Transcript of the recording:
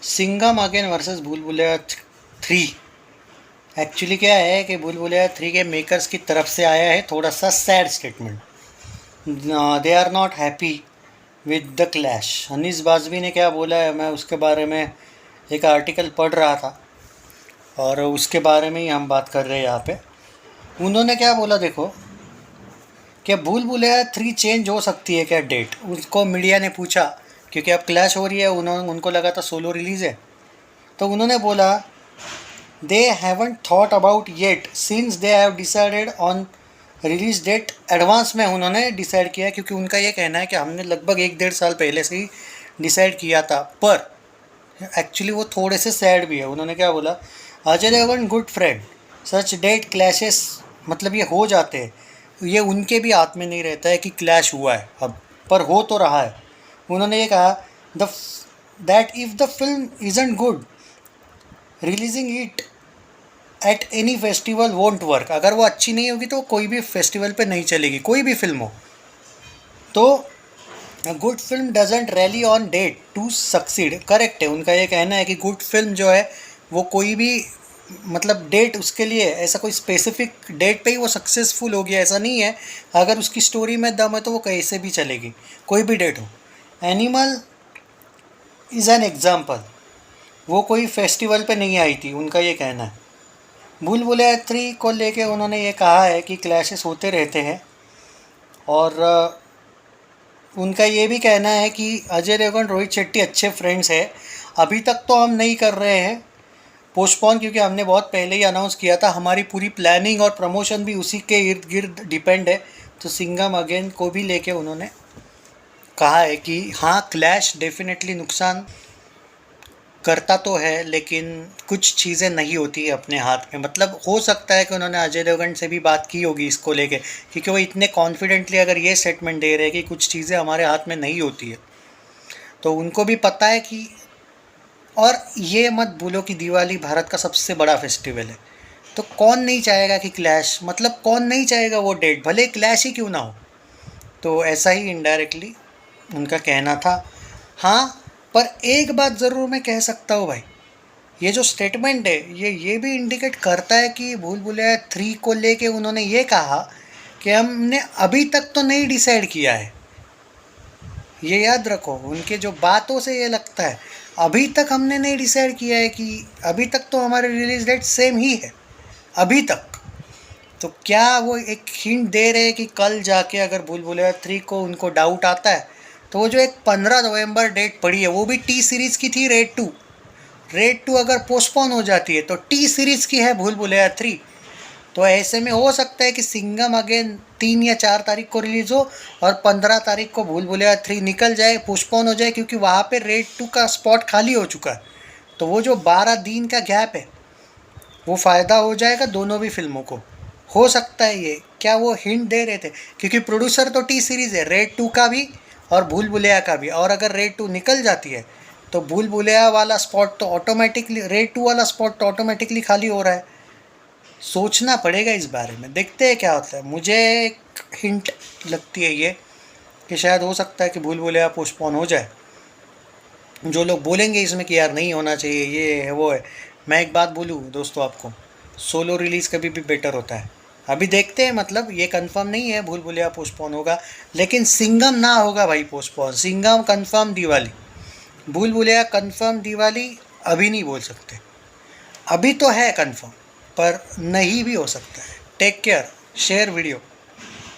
Singham again versus भूल Bhulaiyaa 3। Actually क्या है कि भूल भुलैया 3 के मेकर्स की तरफ से आया है थोड़ा सा sad statement. They are not happy with the clash. Anees Bazmee ने क्या बोला है, मैं उसके बारे में एक आर्टिकल पढ़ रहा था और उसके बारे में ही हम बात कर रहे हैं यहाँ पे। उन्होंने क्या बोला देखो, क्या भूल भुलैया 3 चेंज हो सकती है क्या डेट? उसको मीडिया ने पूछा क्योंकि अब क्लैश हो रही है, उनको लगा था सोलो रिलीज़ है, तो उन्होंने बोला they haven't thought about yet since they have decided on release date. Advance में उन्होंने डिसाइड किया क्योंकि उनका ये कहना है कि हमने लगभग 1-1.5 साल पहले से ही डिसाइड किया था। पर एक्चुअली वो थोड़े से सैड भी है। उन्होंने क्या बोला, अजय देवगन गुड फ्रेंड, सच डेट क्लैशेस, मतलब ये हो जाते हैं, ये उनके भी हाथ में नहीं रहता है कि क्लैश हुआ है अब, पर हो तो रहा है। उन्होंने ये कहा that if the film isn't good releasing it at any festival won't work. अगर वो अच्छी नहीं होगी तो कोई भी फेस्टिवल पे नहीं चलेगी, कोई भी फिल्म हो। तो good film doesn't rely on date to succeed. Correct है, उनका ये कहना है कि गुड फिल्म जो है वो कोई भी मतलब डेट उसके लिए ऐसा कोई स्पेसिफिक डेट पे ही वो सक्सेसफुल हो गया ऐसा नहीं है। अगर उसकी स्टोरी में दम है तो वो कैसे भी चलेगी, कोई भी डेट हो। एनिमल इज़ एन एग्जाम्पल, वो कोई फेस्टिवल पे नहीं आई थी, उनका ये कहना है। भूल भुलैया 3 को लेके उन्होंने ये कहा है कि क्लैशेस होते रहते हैं और उनका ये भी कहना है कि अजय देवगन रोहित शेट्टी अच्छे फ्रेंड्स हैं। अभी तक तो हम नहीं कर रहे हैं पोस्टपोन, क्योंकि हमने बहुत पहले ही अनाउंस किया था। हमारी पूरी प्लानिंग और प्रमोशन भी उसी के इर्द गिर्द डिपेंड है। तो सिंघम अगेन को भी लेके उन्होंने कहा है कि हाँ, क्लैश डेफिनेटली नुकसान करता तो है, लेकिन कुछ चीज़ें नहीं होती है अपने हाथ में। मतलब हो सकता है कि उन्होंने अजय देवगन से भी बात की होगी इसको लेके, क्योंकि वो इतने कॉन्फिडेंटली अगर ये स्टेटमेंट दे रहे हैं कि कुछ चीज़ें हमारे हाथ में नहीं होती है, तो उनको भी पता है कि। और ये मत भूलो कि दिवाली भारत का सबसे बड़ा फेस्टिवल है, तो कौन नहीं चाहेगा कि क्लैश, मतलब कौन नहीं चाहेगा वो डेट, भले क्लैश ही क्यों ना हो। तो ऐसा ही इनडायरेक्टली उनका कहना था। हाँ, पर एक बात ज़रूर मैं कह सकता हूँ भाई, ये जो स्टेटमेंट है ये भी इंडिकेट करता है कि भूल भुलैया 3 को लेके उन्होंने ये कहा कि हमने अभी तक तो नहीं डिसाइड किया है। ये याद रखो, उनके जो बातों से ये लगता है अभी तक हमने नहीं डिसाइड किया है, कि अभी तक तो हमारी रिलीज डेट सेम ही है अभी तक। तो क्या वो एक हिंट दे रहे हैं कि कल जाके अगर भूल भुलैया 3 को उनको डाउट आता है तो वो जो एक 15 नवंबर डेट पड़ी है वो भी टी सीरीज़ की थी, रेड 2 अगर पोस्टपोन हो जाती है तो टी सीरीज़ की है भूल भुलैया 3। तो ऐसे में हो सकता है कि सिंघम अगेन 3 या 4 तारीख को रिलीज़ हो और 15 तारीख को भूल भुलैया 3 निकल जाए, पोस्टपोन हो जाए, क्योंकि वहाँ पे रेड 2 का स्पॉट खाली हो चुका है। तो वो जो 12 दिन का गैप है वो फ़ायदा हो जाएगा दोनों भी फिल्मों को। हो सकता है ये, क्या वो हिंट दे रहे थे, क्योंकि प्रोड्यूसर तो टी सीरीज़ है रेड 2 का भी और भूल भुलैया का भी। और अगर रेड 2 निकल जाती है तो भूल भुलैया वाला स्पॉट तो ऑटोमेटिकली, रेड 2 वाला स्पॉट तो ऑटोमेटिकली खाली हो रहा है। सोचना पड़ेगा इस बारे में, देखते हैं क्या होता है। मुझे एक हिंट लगती है ये कि शायद हो सकता है कि भूल भुलैया पोस्टपोन हो जाए। जो लोग बोलेंगे इसमें कि यार नहीं होना चाहिए, ये है वो है, मैं एक बात बोलूँ दोस्तों आपको, सोलो रिलीज़ कभी भी बेटर होता है। अभी देखते हैं, मतलब ये कंफर्म नहीं है भूल भुलैया पोस्टपोन होगा, लेकिन सिंघम ना होगा भाई पोस्टपोन। सिंघम कंफर्म दिवाली, भूल भुलैया कंफर्म दिवाली अभी नहीं बोल सकते। अभी तो है कंफर्म, पर नहीं भी हो सकता है। Take care, share video.